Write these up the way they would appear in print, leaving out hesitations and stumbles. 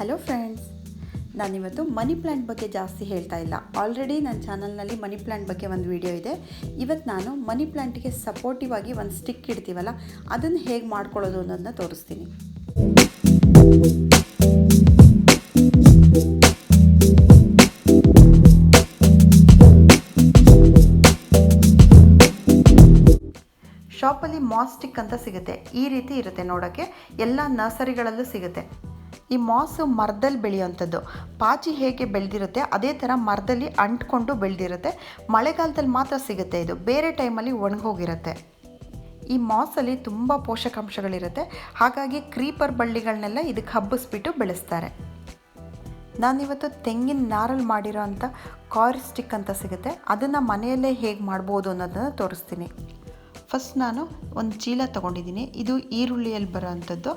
Hello friends, ನಾನಿವತ್ತು money plant ಬಗ್ಗೆ ಜಾಸ್ತಿ ಹೇಳ್ತಾ ಇಲ್ಲ. ಆಲ್ರೆಡಿ ನನ್ನ ಚಾನಲ್ನಲ್ಲಿ ಮನಿ ಪ್ಲ್ಯಾಂಟ್ ಬಗ್ಗೆ ಒಂದು ವಿಡಿಯೋ ಇದೆ. ಇವತ್ತು ನಾನು ಮನಿ ಪ್ಲ್ಯಾಂಟಿಗೆ ಸಪೋರ್ಟಿವ್ ಆಗಿ ಒಂದು ಸ್ಟಿಕ್ ಇಡ್ತೀವಲ್ಲ, ಅದನ್ನು ಹೇಗೆ ಮಾಡ್ಕೊಳ್ಳೋದು ಅನ್ನೋದನ್ನ ತೋರಿಸ್ತೀನಿ. ಶಾಪಲ್ಲಿ ಮಾಸ್ ಸ್ಟಿಕ್ ಅಂತ ಸಿಗುತ್ತೆ. ಈ ರೀತಿ ಇರುತ್ತೆ ನೋಡೋಕ್ಕೆ, ಎಲ್ಲ ನರ್ಸರಿಗಳಲ್ಲೂ ಸಿಗುತ್ತೆ. ಈ ಮಾಸು ಮರದಲ್ಲಿ ಬೆಳೆಯುವಂಥದ್ದು. ಪಾಚಿ ಹೇಗೆ ಬೆಳೆದಿರುತ್ತೆ ಅದೇ ಥರ ಮರದಲ್ಲಿ ಅಂಟ್ಕೊಂಡು ಬೆಳೆದಿರುತ್ತೆ. ಮಳೆಗಾಲದಲ್ಲಿ ಮಾತ್ರ ಸಿಗುತ್ತೆ ಇದು, ಬೇರೆ ಟೈಮಲ್ಲಿ ಒಣಗೋಗಿರುತ್ತೆ. ಈ ಮಾಸಲ್ಲಿ ತುಂಬ ಪೋಷಕಾಂಶಗಳಿರುತ್ತೆ. ಹಾಗಾಗಿ ಕ್ರೀಪರ್ ಬಳ್ಳಿಗಳನ್ನೆಲ್ಲ ಇದಕ್ಕೆ ಹಬ್ಬಿಸ್ಬಿಟ್ಟು ಬೆಳೆಸ್ತಾರೆ. ನಾನಿವತ್ತು ತೆಂಗಿನ ನಾರಲ್ಲಿ ಮಾಡಿರೋ ಅಂಥ ಕಾಯಿರ್ ಸ್ಟಿಕ್ ಅಂತ ಸಿಗುತ್ತೆ, ಅದನ್ನು ಮನೆಯಲ್ಲೇ ಹೇಗೆ ಮಾಡ್ಬೋದು ಅನ್ನೋದನ್ನು ತೋರಿಸ್ತೀನಿ. ಫಸ್ಟ್ ನಾನು ಒಂದು ಚೀಲ ತೊಗೊಂಡಿದ್ದೀನಿ. ಇದು ಈರುಳ್ಳಿಯಲ್ಲಿ ಬರೋ ಅಂಥದ್ದು.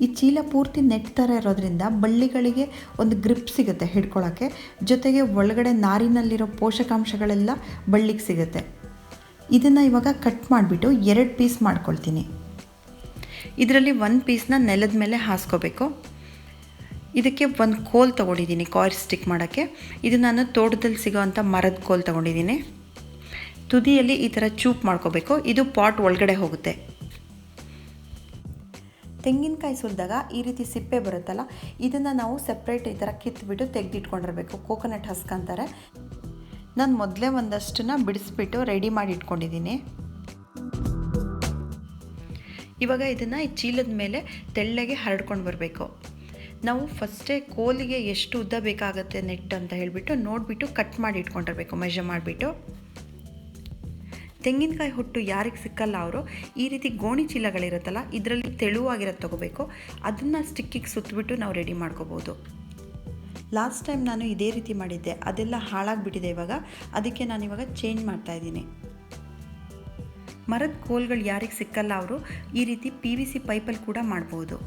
ಈ ಚೀಲ ಪೂರ್ತಿ ನೆಟ್ ಥರ ಇರೋದ್ರಿಂದ ಬಳ್ಳಿಗಳಿಗೆ ಒಂದು ಗ್ರಿಪ್ ಸಿಗುತ್ತೆ ಹಿಡ್ಕೊಳ್ಳೋಕ್ಕೆ. ಜೊತೆಗೆ ಒಳಗಡೆ ನಾರಿನಲ್ಲಿರೋ ಪೋಷಕಾಂಶಗಳೆಲ್ಲ ಬಳ್ಳಿಗೆ ಸಿಗುತ್ತೆ. ಇದನ್ನು ಇವಾಗ ಕಟ್ ಮಾಡಿಬಿಟ್ಟು 2 ಪೀಸ್ ಮಾಡ್ಕೊಳ್ತೀನಿ. ಇದರಲ್ಲಿ 1 ಪೀಸ್ನ ನೆಲದ ಮೇಲೆ ಹಾಸ್ಕೋಬೇಕು. ಇದಕ್ಕೆ ಒಂದು ಕೋಲ್ ತೊಗೊಂಡಿದ್ದೀನಿ ಕಾಯಿರ್ ಸ್ಟಿಕ್ ಮಾಡೋಕ್ಕೆ. ಇದು ನಾನು ತೋಟದಲ್ಲಿ ಸಿಗೋವಂಥ ಮರದ ಕೋಲ್ ತೊಗೊಂಡಿದ್ದೀನಿ. ತುದಿಯಲ್ಲಿ ಈ ಥರ ಚೂಪ್ ಮಾಡ್ಕೋಬೇಕು. ಇದು ಪಾಟ್ ಒಳಗಡೆ ಹೋಗುತ್ತೆ. ತೆಂಗಿನಕಾಯಿ ಸುಲಿದಾಗ ಈ ರೀತಿ ಸಿಪ್ಪೆ ಬರುತ್ತಲ್ಲ, ಇದನ್ನು ನಾವು ಸಪ್ರೇಟ್ ಈ ಥರ ಕಿತ್ಬಿಟ್ಟು ತೆಗೆದಿಟ್ಕೊಂಡಿರಬೇಕು. ಕೋಕೋನಟ್ ಹಸ್ಕ್ ಅಂತಾರೆ. ನಾನು ಮೊದಲೇ ಒಂದಷ್ಟನ್ನು ಬಿಡಿಸ್ಬಿಟ್ಟು ರೆಡಿ ಮಾಡಿ ಇಟ್ಕೊಂಡಿದ್ದೀನಿ. ಇವಾಗ ಇದನ್ನು ಈ ಚೀಲದ ಮೇಲೆ ತೆಳ್ಳಗೆ ಹರಡ್ಕೊಂಡು ಬರಬೇಕು. ನಾವು ಫಸ್ಟೇ ಕೋಲಿಗೆ ಎಷ್ಟು ಉದ್ದ ಬೇಕಾಗುತ್ತೆ ನೆಟ್ ಅಂತ ಹೇಳಿಬಿಟ್ಟು ನೋಡಿಬಿಟ್ಟು ಕಟ್ ಮಾಡಿ ಇಟ್ಕೊಂಡಿರಬೇಕು, ಮೆಜರ್ ಮಾಡಿಬಿಟ್ಟು. ತೆಂಗಿನಕಾಯಿ ಹುಟ್ಟು ಯಾರಿಗೆ ಸಿಕ್ಕಲ್ಲ ಅವರು ಈ ರೀತಿ ಗೋಣಿ ಚೀಲಗಳಿರುತ್ತಲ್ಲ, ಇದರಲ್ಲಿ ತೆಳುವಾಗಿರೋದು ತೊಗೋಬೇಕು. ಅದನ್ನು ಸ್ಟಿಕ್ಕಿಗೆ ಸುತ್ತಬಿಟ್ಟು ನಾವು ರೆಡಿ ಮಾಡ್ಕೋಬೋದು. ಲಾಸ್ಟ್ ಟೈಮ್ ನಾನು ಇದೇ ರೀತಿ ಮಾಡಿದ್ದೆ, ಅದೆಲ್ಲ ಹಾಳಾಗಿಬಿಟ್ಟಿದೆ ಇವಾಗ. ಅದಕ್ಕೆ ನಾನು ಇವಾಗ ಚೇಂಜ್ ಮಾಡ್ತಾಯಿದ್ದೀನಿ. ಮರದ ಕೋಲ್ಗಳು ಯಾರಿಗೆ ಸಿಕ್ಕಲ್ಲ ಅವರು ಈ ರೀತಿ PVC ಪೈಪಲ್ಲಿ ಕೂಡ ಮಾಡ್ಬೋದು.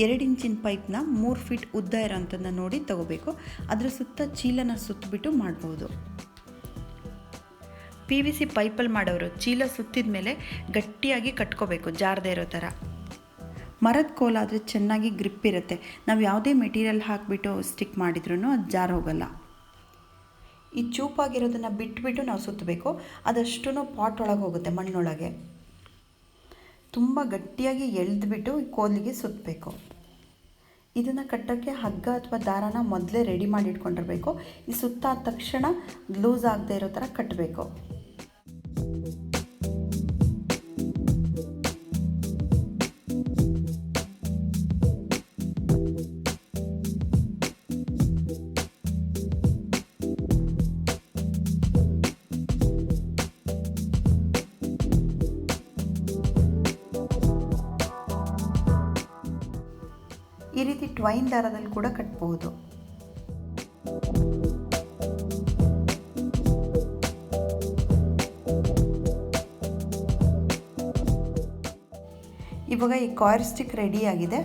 2 ಇಂಚಿನ ಪೈಪ್ನ 3 ಫೀಟ್ ಉದ್ದ ಇರೋಂಥದ್ದನ್ನ ನೋಡಿ ತೊಗೋಬೇಕು. ಅದರ ಸುತ್ತ ಚೀಲನ ಸುತ್ತಬಿಟ್ಟು ಮಾಡ್ಬೋದು. PVC ಪೈಪಲ್ಲಿ ಮಾಡೋರು ಚೀಲ ಸುತ್ತಿದ ಮೇಲೆ ಗಟ್ಟಿಯಾಗಿ ಕಟ್ಕೋಬೇಕು, ಜಾರದೇ ಇರೋ ಥರ. ಮರದ ಕೋಲಾದರೆ ಚೆನ್ನಾಗಿ ಗ್ರಿಪ್ ಇರುತ್ತೆ. ನಾವು ಯಾವುದೇ ಮೆಟೀರಿಯಲ್ ಹಾಕಿಬಿಟ್ಟು ಸ್ಟಿಕ್ ಮಾಡಿದ್ರೂ ಅದು ಜಾರ ಹೋಗಲ್ಲ. ಈ ಚೂಪಾಗಿರೋದನ್ನು ಬಿಟ್ಬಿಟ್ಟು ನಾವು ಸುತ್ತಬೇಕು. ಅದಷ್ಟು ಪಾಟ್ ಒಳಗೆ ಹೋಗುತ್ತೆ, ಮಣ್ಣೊಳಗೆ. ತುಂಬ ಗಟ್ಟಿಯಾಗಿ ಎಳೆದ್ಬಿಟ್ಟು ಕೋಲಿಗೆ ಸುತ್ತಬೇಕು. ಇದನ್ನು ಕಟ್ಟೋಕ್ಕೆ ಹಗ್ಗ ಅಥವಾ ದಾರನ ಮೊದಲೇ ರೆಡಿ ಮಾಡಿ ಇಟ್ಕೊಂಡಿರಬೇಕು. ಈ ಸುತ್ತಾದ ತಕ್ಷಣ ಲೂಸ್ ಆಗದೆ ಇರೋ ಥರ ಕಟ್ಟಬೇಕು. ಈ ರೀತಿ ಟ್ವೈನ್ ದಾರದಲ್ಲಿ ಕೂಡ ಕಟ್ಬಹುದು. ಇವಾಗ ಈ ಕಾಯಿರ್ ಸ್ಟಿಕ್ ರೆಡಿಯಾಗಿದೆ.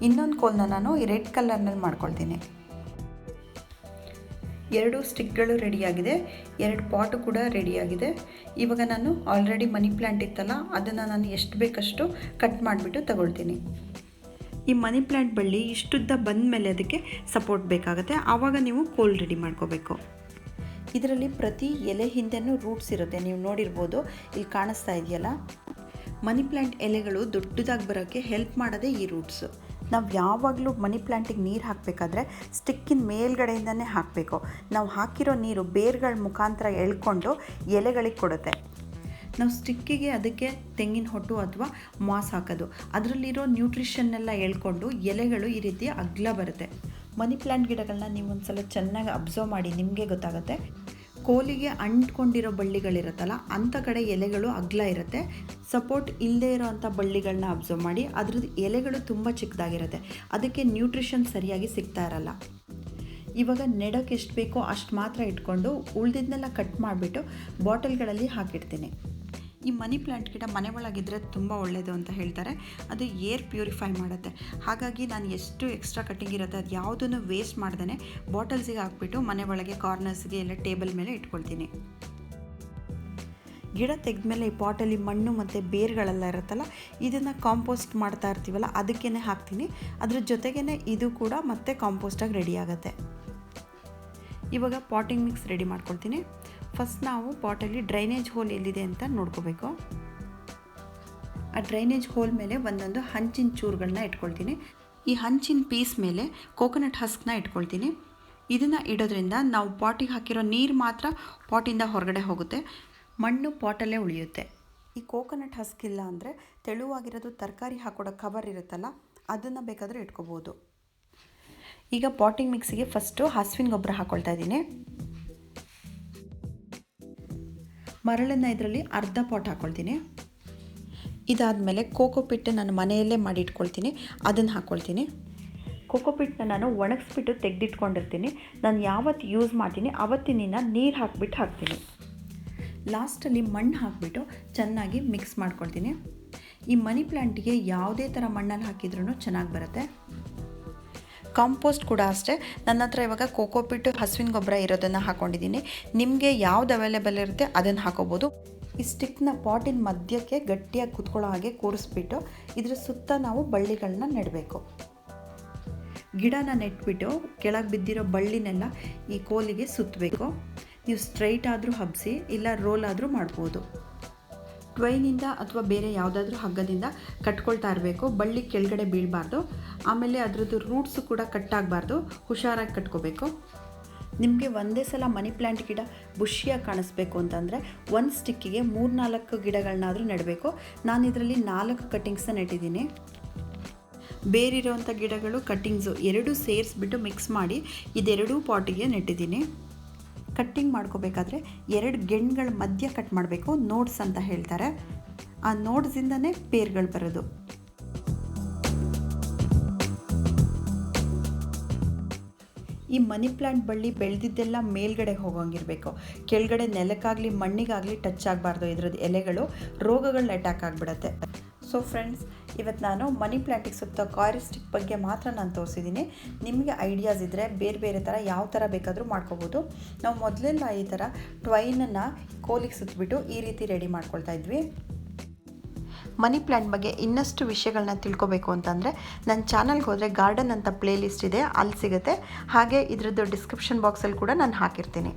ಇನ್ನೊಂದು ಕೋಲ್ನ ನಾನು ಈ ರೆಡ್ ಕಲರ್ನಲ್ಲಿ ಮಾಡ್ಕೊಳ್ತೀನಿ. 2 ಸ್ಟಿಕ್ಗಳು ರೆಡಿಯಾಗಿದೆ, 2 ಪಾಟು ಕೂಡ ರೆಡಿಯಾಗಿದೆ. ಇವಾಗ ನಾನು ಆಲ್ರೆಡಿ ಮನಿ ಪ್ಲ್ಯಾಂಟ್ ಇತ್ತಲ್ಲ, ಅದನ್ನು ನಾನು ಎಷ್ಟು ಬೇಕಷ್ಟು ಕಟ್ ಮಾಡಿಬಿಟ್ಟು ತಗೊಳ್ತೀನಿ. ಈ ಮನಿ ಪ್ಲ್ಯಾಂಟ್ ಬಳ್ಳಿ ಇಷ್ಟುದ್ದ ಬಂದ ಮೇಲೆ ಅದಕ್ಕೆ ಸಪೋರ್ಟ್ ಬೇಕಾಗುತ್ತೆ. ಆವಾಗ ನೀವು ಕೋಲ್ ರೆಡಿ ಮಾಡ್ಕೋಬೇಕು. ಇದರಲ್ಲಿ ಪ್ರತಿ ಎಲೆ ಹಿಂದೆನೂ ರೂಟ್ಸ್ ಇರುತ್ತೆ, ನೀವು ನೋಡಿರ್ಬೋದು, ಇಲ್ಲಿ ಕಾಣಿಸ್ತಾ ಇದೆಯಲ್ಲ. ಮನಿ ಪ್ಲ್ಯಾಂಟ್ ಎಲೆಗಳು ದೊಡ್ಡದಾಗಿ ಬರೋಕ್ಕೆ ಹೆಲ್ಪ್ ಮಾಡೋದೇ ಈ ರೂಟ್ಸು. ನಾವು ಯಾವಾಗಲೂ ಮನಿ ಪ್ಲ್ಯಾಂಟಿಗೆ ನೀರು ಹಾಕಬೇಕಾದ್ರೆ ಸ್ಟಿಕ್ಕಿನ ಮೇಲ್ಗಡೆಯಿಂದನೇ ಹಾಕಬೇಕು. ನಾವು ಹಾಕಿರೋ ನೀರು ಬೇರ್ಗಳ ಮುಖಾಂತರ ಎಳ್ಕೊಂಡು ಎಲೆಗಳಿಗೆ ಕೊಡುತ್ತೆ. ನಾವು ಸ್ಟಿಕ್ಕಿಗೆ ಅದಕ್ಕೆ ತೆಂಗಿನ ಹೊಟ್ಟು ಅಥವಾ ಮಾಸ್ ಹಾಕೋದು, ಅದರಲ್ಲಿರೋ ನ್ಯೂಟ್ರಿಷನ್ನೆಲ್ಲ ಎಳ್ಕೊಂಡು ಎಲೆಗಳು ಈ ರೀತಿ ಅಗ್ಲ ಬರುತ್ತೆ. ಮನಿ ಪ್ಲ್ಯಾಂಟ್ ಗಿಡಗಳನ್ನ ನೀವು ಒಂದು ಸಲ ಚೆನ್ನಾಗಿ ಅಬ್ಸರ್ವ್ ಮಾಡಿ, ನಿಮಗೆ ಗೊತ್ತಾಗುತ್ತೆ. ಕೋಲಿಗೆ ಅಂಟ್ಕೊಂಡಿರೋ ಬಳ್ಳಿಗಳಿರುತ್ತಲ್ಲ, ಅಂಥ ಕಡೆ ಎಲೆಗಳು ಅಗ್ಲ ಇರುತ್ತೆ. ಸಪೋರ್ಟ್ ಇಲ್ಲದೇ ಇರೋ ಅಂಥ ಬಳ್ಳಿಗಳನ್ನ ಅಬ್ಸರ್ವ್ ಮಾಡಿ, ಅದ್ರದ್ದು ಎಲೆಗಳು ತುಂಬ ಚಿಕ್ಕದಾಗಿರುತ್ತೆ. ಅದಕ್ಕೆ ನ್ಯೂಟ್ರಿಷನ್ ಸರಿಯಾಗಿ ಸಿಗ್ತಾ ಇರಲ್ಲ. ಇವಾಗ ನೆಡೋಕ್ಕೆ ಎಷ್ಟು ಬೇಕೋ ಅಷ್ಟು ಮಾತ್ರ ಇಟ್ಕೊಂಡು ಉಳಿದಿದ್ದನ್ನೆಲ್ಲ ಕಟ್ ಮಾಡಿಬಿಟ್ಟು ಬಾಟಲ್ಗಳಲ್ಲಿ ಹಾಕಿಡ್ತೀನಿ. ಈ ಮನಿ ಪ್ಲ್ಯಾಂಟ್ ಗಿಡ ಮನೆ ಒಳಗಿದ್ರೆ ತುಂಬ ಒಳ್ಳೆಯದು ಅಂತ ಹೇಳ್ತಾರೆ. ಅದು ಏರ್ ಪ್ಯೂರಿಫೈ ಮಾಡುತ್ತೆ. ಹಾಗಾಗಿ ನಾನು ಎಷ್ಟು ಎಕ್ಸ್ಟ್ರಾ ಕಟ್ಟಿಂಗ್ ಇರುತ್ತೆ ಅದು ಯಾವುದನ್ನು ವೇಸ್ಟ್ ಮಾಡ್ದೇ ಬಾಟಲ್ಸಿಗೆ ಹಾಕ್ಬಿಟ್ಟು ಮನೆ ಒಳಗೆ ಕಾರ್ನರ್ಸ್ಗೆ ಎಲ್ಲ ಟೇಬಲ್ ಮೇಲೆ ಇಟ್ಕೊಳ್ತೀನಿ. ಗಿಡ ತೆಗೆದ್ಮೇಲೆ ಈ ಪಾಟಲ್ಲಿ ಮಣ್ಣು ಮತ್ತು ಬೇರುಗಳೆಲ್ಲ ಇರುತ್ತಲ್ಲ, ಇದನ್ನು ಕಾಂಪೋಸ್ಟ್ ಮಾಡ್ತಾ ಇರ್ತೀವಲ್ಲ ಅದಕ್ಕೇ ಹಾಕ್ತೀನಿ. ಅದ್ರ ಜೊತೆಗೇ ಇದು ಕೂಡ ಮತ್ತೆ ಕಾಂಪೋಸ್ಟಾಗಿ ರೆಡಿ ಆಗುತ್ತೆ. ಇವಾಗ ಪಾಟಿಂಗ್ ಮಿಕ್ಸ್ ರೆಡಿ ಮಾಡ್ಕೊಳ್ತೀನಿ. ಫಸ್ಟ್ ನಾವು ಪಾಟಲ್ಲಿ ಡ್ರೈನೇಜ್ ಹೋಲ್ ಎಲ್ಲಿದೆ ಅಂತ ನೋಡ್ಕೋಬೇಕು. ಆ ಡ್ರೈನೇಜ್ ಹೋಲ್ ಮೇಲೆ ಒಂದೊಂದು ಹಂಚಿನ ಚೂರುಗಳನ್ನ ಇಟ್ಕೊಳ್ತೀನಿ. ಈ ಹಂಚಿನ ಪೀಸ್ ಮೇಲೆ ಕೋಕೋನಟ್ ಹಸ್ಕ್ನ ಇಟ್ಕೊಳ್ತೀನಿ. ಇದನ್ನು ಇಡೋದ್ರಿಂದ ನಾವು ಪಾಟಿಗೆ ಹಾಕಿರೋ ನೀರು ಮಾತ್ರ ಪಾಟಿಂದ ಹೊರಗಡೆ ಹೋಗುತ್ತೆ, ಮಣ್ಣು ಪಾಟಲ್ಲೇ ಉಳಿಯುತ್ತೆ. ಈ ಕೋಕೋನಟ್ ಹಸ್ಕ್ ಇಲ್ಲ ಅಂದರೆ ತೆಳುವಾಗಿರೋದು ತರಕಾರಿ ಹಾಕೊಡೋ ಕವರ್ ಇರುತ್ತಲ್ಲ, ಅದನ್ನು ಬೇಕಾದರೂ ಇಟ್ಕೋಬೋದು. ಈಗ ಪಾಟಿಂಗ್ ಮಿಕ್ಸಿಗೆ ಫಸ್ಟು ಹಸುವಿನ ಗೊಬ್ಬರ ಹಾಕ್ಕೊಳ್ತಾ ಇದ್ದೀನಿ. ಮರಳನ್ನು ಇದರಲ್ಲಿ ಅರ್ಧ ಪಾಟ್ ಹಾಕ್ಕೊಳ್ತೀನಿ. ಇದಾದಮೇಲೆ ಕೋಕೋಪಿಟ್ ನಾನು ಮನೆಯಲ್ಲೇ ಮಾಡಿ ಇಟ್ಕೊಳ್ತೀನಿ, ಅದನ್ನು ಹಾಕ್ಕೊಳ್ತೀನಿ. ಕೋಕೋಪಿಟ್ನ ನಾನು ಒಣಗಿಸ್ಬಿಟ್ಟು ತೆಗೆದಿಟ್ಕೊಂಡಿರ್ತೀನಿ. ನಾನು ಯಾವತ್ತು ಯೂಸ್ ಮಾಡ್ತೀನಿ ಆವತ್ತಿನ ನೀರು ಹಾಕ್ಬಿಟ್ಟು ಹಾಕ್ತೀನಿ. ಲಾಸ್ಟಲ್ಲಿ ಮಣ್ಣು ಹಾಕಿಬಿಟ್ಟು ಚೆನ್ನಾಗಿ ಮಿಕ್ಸ್ ಮಾಡ್ಕೊಳ್ತೀನಿ. ಈ ಮನಿ ಪ್ಲ್ಯಾಂಟಿಗೆ ಯಾವುದೇ ಥರ ಮಣ್ಣಲ್ಲಿ ಹಾಕಿದ್ರೂ ಚೆನ್ನಾಗಿ ಬರುತ್ತೆ. ಕಾಂಪೋಸ್ಟ್ ಕೂಡ ಅಷ್ಟೇ, ನನ್ನ ಹತ್ರ ಇವಾಗ ಕೋಕೋಪಿಟ್ಟು ಹಸುವಿನ ಗೊಬ್ಬರ ಇರೋದನ್ನು ಹಾಕ್ಕೊಂಡಿದ್ದೀನಿ. ನಿಮಗೆ ಯಾವ್ದು ಅವೈಲೇಬಲ್ ಇರುತ್ತೆ ಅದನ್ನು ಹಾಕೋಬೋದು. ಈ ಸ್ಟಿಕ್ನ ಪಾಟಿನ ಮಧ್ಯಕ್ಕೆ ಗಟ್ಟಿಯಾಗಿ ಕುತ್ಕೊಳ್ಳೋ ಹಾಗೆ ಕೂರಿಸ್ಬಿಟ್ಟು ಇದ್ರ ಸುತ್ತ ನಾವು ಬಳ್ಳಿಗಳನ್ನ ನೆಡಬೇಕು. ಗಿಡನ ನೆಟ್ಬಿಟ್ಟು ಕೆಳಗೆ ಬಿದ್ದಿರೋ ಬಳ್ಳಿನೆಲ್ಲ ಈ ಕೋಲಿಗೆ ಸುತ್ತಬೇಕು. ನೀವು ಸ್ಟ್ರೈಟ್ ಆದರೂ ಹಬ್ಬಿಸಿ, ಇಲ್ಲ ರೋಲ್ ಆದರೂ ಮಾಡ್ಬೋದು. ಟ್ವೈನಿಂದ ಅಥವಾ ಬೇರೆ ಯಾವುದಾದ್ರೂ ಹಗ್ಗದಿಂದ ಕಟ್ಕೊಳ್ತಾ ಇರಬೇಕು. ಬಳ್ಳಿ ಕೆಳಗಡೆ ಬೀಳಬಾರ್ದು. ಆಮೇಲೆ ಅದರದ್ದು ರೂಟ್ಸು ಕೂಡ ಕಟ್ಟಾಗಬಾರ್ದು, ಹುಷಾರಾಗಿ ಕಟ್ಕೋಬೇಕು. ನಿಮಗೆ ಒಂದೇ ಸಲ ಮನಿ ಪ್ಲ್ಯಾಂಟ್ ಗಿಡ ಬುಷಿಯಾಗಿ ಕಾಣಿಸ್ಬೇಕು ಅಂತಂದರೆ ಒಂದು ಸ್ಟಿಕ್ಕಿಗೆ 3-4 ಗಿಡಗಳನ್ನಾದರೂ ನೆಡಬೇಕು. ನಾನು ಇದರಲ್ಲಿ 4 ಕಟ್ಟಿಂಗ್ಸ್ನ ನೆಟ್ಟಿದ್ದೀನಿ. ಬೇರಿರೋವಂಥ ಗಿಡಗಳು ಕಟ್ಟಿಂಗ್ಸು ಎರಡೂ ಸೇರಿಸ್ಬಿಟ್ಟು ಮಿಕ್ಸ್ ಮಾಡಿ ಇದೆರಡೂ ಪಾಟಿಗೆ ನೆಟ್ಟಿದ್ದೀನಿ. ಕಟ್ಟಿಂಗ್ ಮಾಡ್ಕೋಬೇಕಾದ್ರೆ 2 ಗೆಣ್ಗಳ ಮಧ್ಯ ಕಟ್ ಮಾಡಬೇಕು, ನೋಡ್ಸ್ ಅಂತ ಹೇಳ್ತಾರೆ. ಆ ನೋಡ್ಸಿಂದನೇ ಬೇರ್ಗಳು ಬರೋದು. ಈ ಮನಿ ಪ್ಲ್ಯಾಂಟ್ ಬಳ್ಳಿ ಬೆಳೆದಿದ್ದೆಲ್ಲ ಮೇಲ್ಗಡೆ ಹೋಗೋಂಗಿರಬೇಕು. ಕೆಳಗಡೆ ನೆಲಕ್ಕಾಗಲಿ ಮಣ್ಣಿಗಾಗಲಿ ಟಚ್ ಆಗಬಾರ್ದು. ಇದ್ರದ್ದು ಎಲೆಗಳು ರೋಗಗಳನ್ನ ಅಟ್ಯಾಕ್ ಆಗಿಬಿಡುತ್ತೆ. ಸೊ ಫ್ರೆಂಡ್ಸ್, ಇವತ್ತು ನಾನು ಮನಿ ಪ್ಲ್ಯಾಂಟಿಗೆ ಸುತ್ತ ಕಾಯಿರ್ ಸ್ಟಿಕ್ ಬಗ್ಗೆ ಮಾತ್ರ ನಾನು ತೋರಿಸಿದ್ದೀನಿ. ನಿಮಗೆ ಐಡಿಯಾಸ್ ಇದ್ದರೆ ಬೇರೆ ಬೇರೆ ಥರ ಯಾವ ಥರ ಬೇಕಾದರೂ ಮಾಡ್ಕೋಬೋದು. ನಾವು ಮೊದಲೆಲ್ಲ ಈ ಥರ ಟ್ವೈನನ್ನು ಕೋಲಿಗೆ ಸುತ್ತಬಿಟ್ಟು ಈ ರೀತಿ ರೆಡಿ ಮಾಡ್ಕೊಳ್ತಾ ಇದ್ವಿ. ಮನಿ ಪ್ಲ್ಯಾಂಟ್ ಬಗ್ಗೆ ಇನ್ನಷ್ಟು ವಿಷಯಗಳನ್ನ ತಿಳ್ಕೊಬೇಕು ಅಂತಂದರೆ ನನ್ನ ಚಾನಲ್ಗೆ ಹೋದರೆ ಗಾರ್ಡನ್ ಅಂತ ಪ್ಲೇ ಲಿಸ್ಟ್ ಇದೆ, ಅಲ್ಲಿ ಸಿಗುತ್ತೆ. ಹಾಗೆ ಇದರದ್ದು ಡಿಸ್ಕ್ರಿಪ್ಷನ್ ಬಾಕ್ಸಲ್ಲಿ ಕೂಡ ನಾನು ಹಾಕಿರ್ತೀನಿ.